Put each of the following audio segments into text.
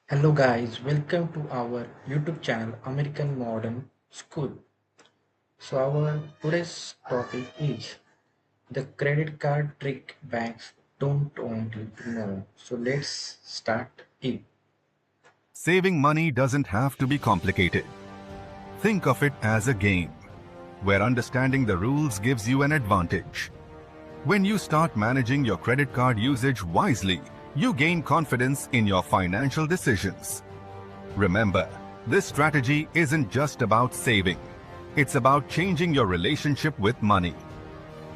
Hello guys, welcome to our YouTube channel American Modern School. So our today's topic is the credit card trick banks don't want you to know. So let's start it. Saving money doesn't have to be complicated. Think of it as a game, where understanding the rules gives you an advantage. When you start managing your credit card usage wisely, you gain confidence in your financial decisions. Remember, this strategy isn't just about saving. It's about changing your relationship with money.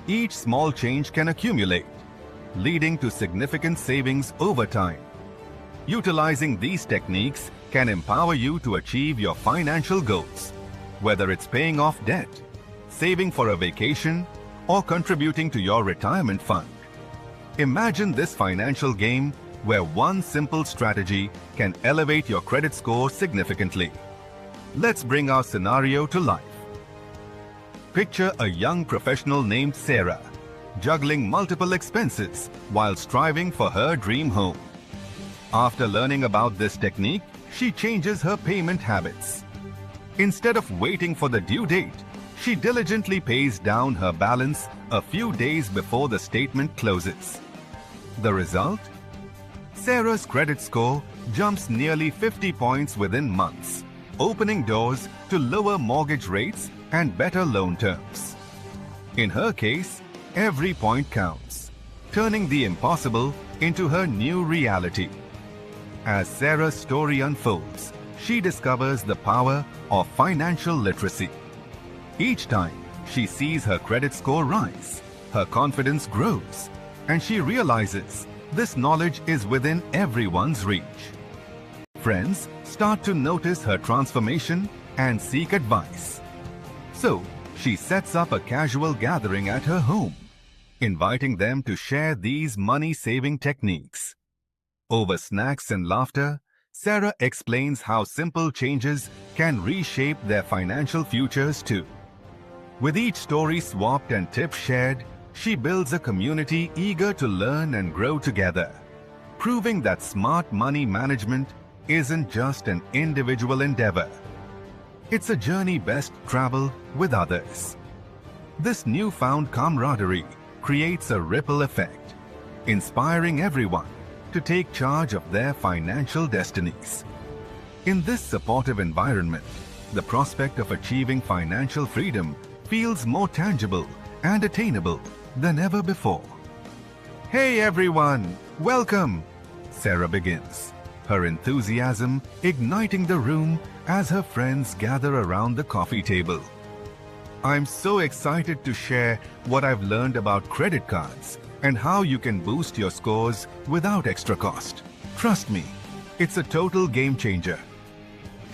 Each small change can accumulate, leading to significant savings over time. Utilizing these techniques can empower you to achieve your financial goals, whether it's paying off debt, saving for a vacation, or contributing to your retirement fund. Imagine this financial game where one simple strategy can elevate your credit score significantly. Let's bring our scenario to life. Picture a young professional named Sarah, juggling multiple expenses while striving for her dream home. After learning about this technique, she changes her payment habits. Instead of waiting for the due date, she diligently pays down her balance a few days before the statement closes. The result? Sarah's credit score jumps nearly 50 points within months, opening doors to lower mortgage rates and better loan terms. In her case, every point counts, turning the impossible into her new reality. As Sarah's story unfolds, she discovers the power of financial literacy. Each time she sees her credit score rise, her confidence grows, and she realizes this knowledge is within everyone's reach. Friends start to notice her transformation and seek advice. So, she sets up a casual gathering at her home, inviting them to share these money-saving techniques. Over snacks and laughter, Sarah explains how simple changes can reshape their financial futures too. With each story swapped and tips shared, she builds a community eager to learn and grow together, proving that smart money management isn't just an individual endeavor. It's a journey best traveled with others. This newfound camaraderie creates a ripple effect, inspiring everyone to take charge of their financial destinies. In this supportive environment, the prospect of achieving financial freedom feels more tangible and attainable than ever before. Hey everyone, welcome! Sarah begins, her enthusiasm igniting the room as her friends gather around the coffee table. I'm so excited to share what I've learned about credit cards and how you can boost your scores without extra cost. Trust me, it's a total game changer.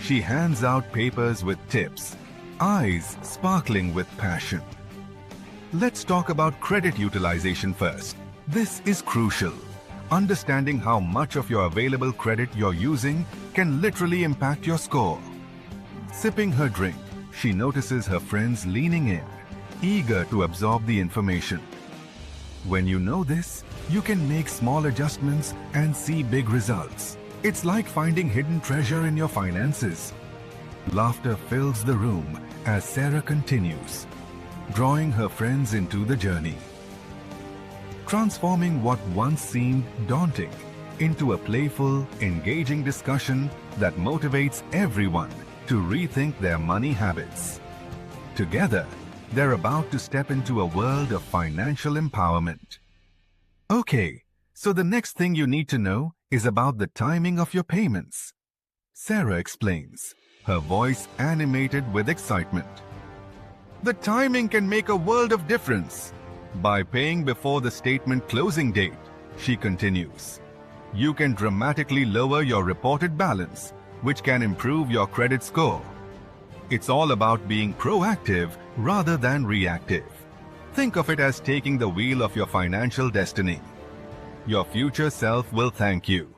She hands out papers with tips, eyes sparkling with passion. Let's talk about credit utilization first. This is crucial. Understanding how much of your available credit you're using can literally impact your score. Sipping her drink, she notices her friends leaning in, eager to absorb the information. When you know this, you can make small adjustments and see big results. It's like finding hidden treasure in your finances. Laughter fills the room as Sarah continues, drawing her friends into the journey. Transforming what once seemed daunting into a playful, engaging discussion that motivates everyone to rethink their money habits. Together, they're about to step into a world of financial empowerment. Okay, so the next thing you need to know is about the timing of your payments. Sarah explains, her voice animated with excitement. The timing can make a world of difference. By paying before the statement closing date, she continues, you can dramatically lower your reported balance, which can improve your credit score. It's all about being proactive rather than reactive. Think of it as taking the wheel of your financial destiny. Your future self will thank you.